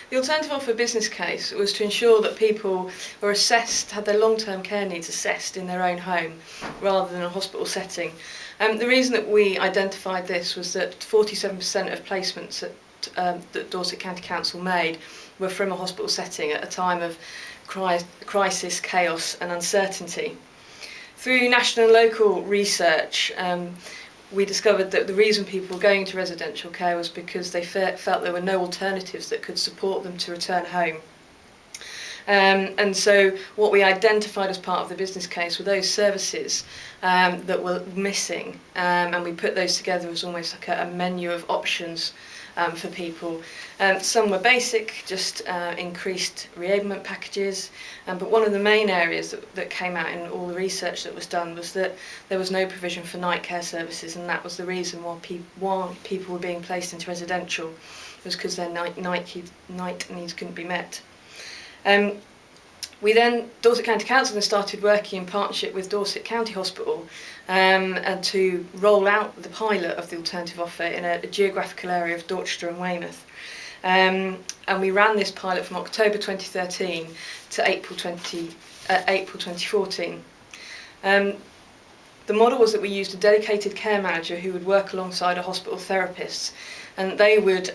The alternative offer business case was to ensure that people were assessed, had their long-term care needs assessed in their own home rather than a hospital setting. The reason that we identified this was that 47% of placements that Dorset County Council made were from a hospital setting at a time of crisis, chaos and uncertainty. Through national and local research, we discovered that the reason people were going to residential care was because they felt there were no alternatives that could support them to return home. And so what we identified as part of the business case were those services that were missing, and we put those together as almost like a menu of options for people. Some were basic, just increased reablement packages, but one of the main areas that came out in all the research that was done was that there was no provision for night care services, and that was the reason why people were being placed into residential, was because their night needs couldn't be met. Dorset County Council then started working in partnership with Dorset County Hospital and to roll out the pilot of the alternative offer in a geographical area of Dorchester and Weymouth. And we ran this pilot from October 2013 to April 2014. The model was that we used a dedicated care manager who would work alongside a hospital therapist, and they would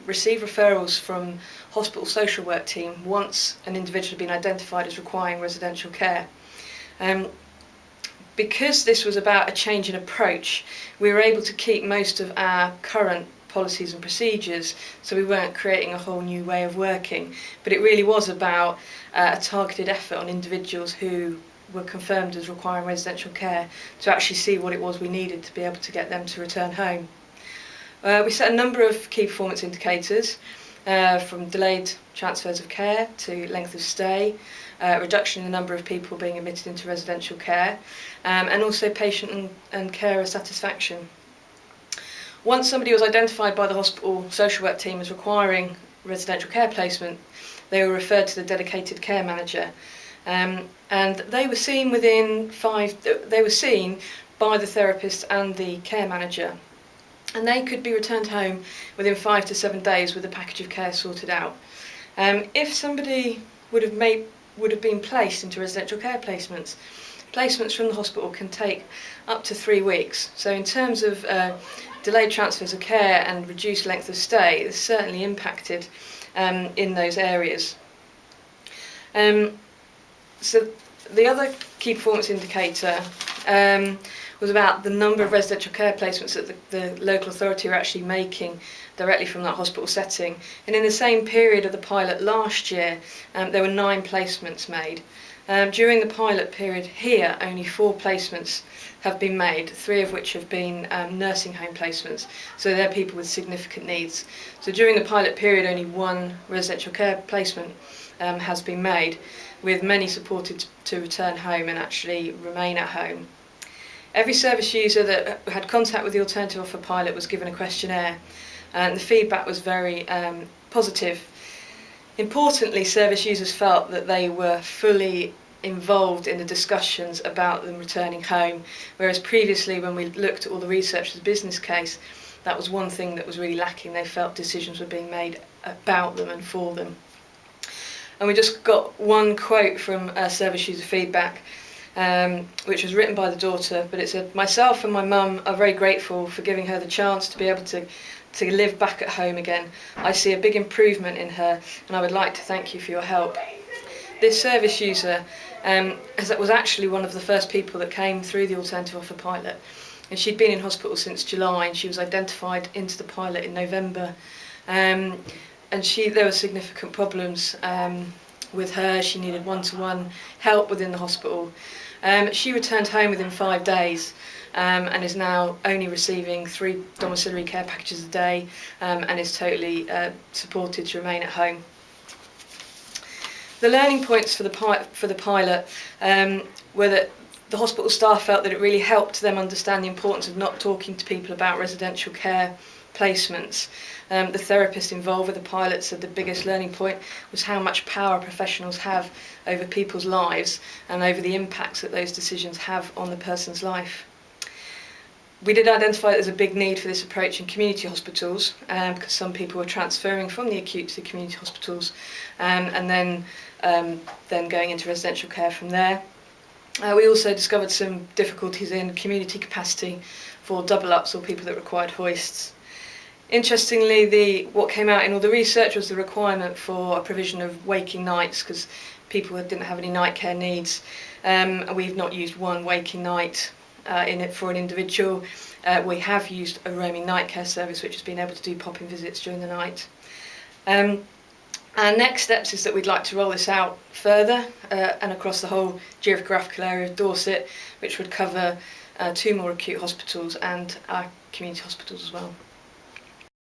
receive referrals from hospital social work team once an individual had been identified as requiring residential care. Because this was about a change in approach, we were able to keep most of our current policies and procedures, so we weren't creating a whole new way of working, but it really was about a targeted effort on individuals who were confirmed as requiring residential care to actually see what it was we needed to be able to get them to return home. We set a number of key performance indicators, from delayed transfers of care to length of stay, reduction in the number of people being admitted into residential care, and also patient and carer satisfaction. Once somebody was identified by the hospital social work team as requiring residential care placement, they were referred to the dedicated care manager, and they were seen by the therapist and the care manager, and they could be returned home within 5 to 7 days with a package of care sorted out. If somebody would have been placed into residential care placements from the hospital can take up to 3 weeks. So in terms of delayed transfers of care and reduced length of stay, it's certainly impacted in those areas. So the other key performance indicator was about the number of residential care placements that the local authority were actually making directly from that hospital setting. And in the same period of the pilot last year, there were 9 placements made. During the pilot period here, only 4 placements have been made, 3 of which have been nursing home placements, so they're people with significant needs. So during the pilot period, only 1 residential care placement has been made, with many supported to return home and actually remain at home. Every service user that had contact with the alternative offer pilot was given a questionnaire, and the feedback was very positive. Importantly, service users felt that they were fully involved in the discussions about them returning home, whereas previously when we looked at all the research of the business case, that was one thing that was really lacking. They felt decisions were being made about them and for them. And we just got one quote from service user feedback, which was written by the daughter, but it said, "Myself and my mum are very grateful for giving her the chance to be able to live back at home again. I see a big improvement in her, and I would like to thank you for your help." This service user was actually one of the first people that came through the alternative offer pilot, and she'd been in hospital since July, and she was identified into the pilot in November. And there were significant problems with her. She needed one-to-one help within the hospital. She returned home within 5 days and is now only receiving 3 domiciliary care packages a day and is totally supported to remain at home. The learning points for the pilot were that the hospital staff felt that it really helped them understand the importance of not talking to people about residential care placements. The therapist involved with the pilot said the biggest learning point was how much power professionals have over people's lives and over the impacts that those decisions have on the person's life. We did identify that there's a big need for this approach in community hospitals because some people were transferring from the acute to the community hospitals and then going into residential care from there. We also discovered some difficulties in community capacity for double-ups or people that required hoists. Interestingly, what came out in all the research was the requirement for a provision of waking nights because people didn't have any night care needs. We've not used one waking night in it for an individual. We have used a roaming night care service which has been able to do pop-in visits during the night. Our next steps is that we'd like to roll this out further and across the whole geographical area of Dorset, which would cover 2 more acute hospitals and our community hospitals as well.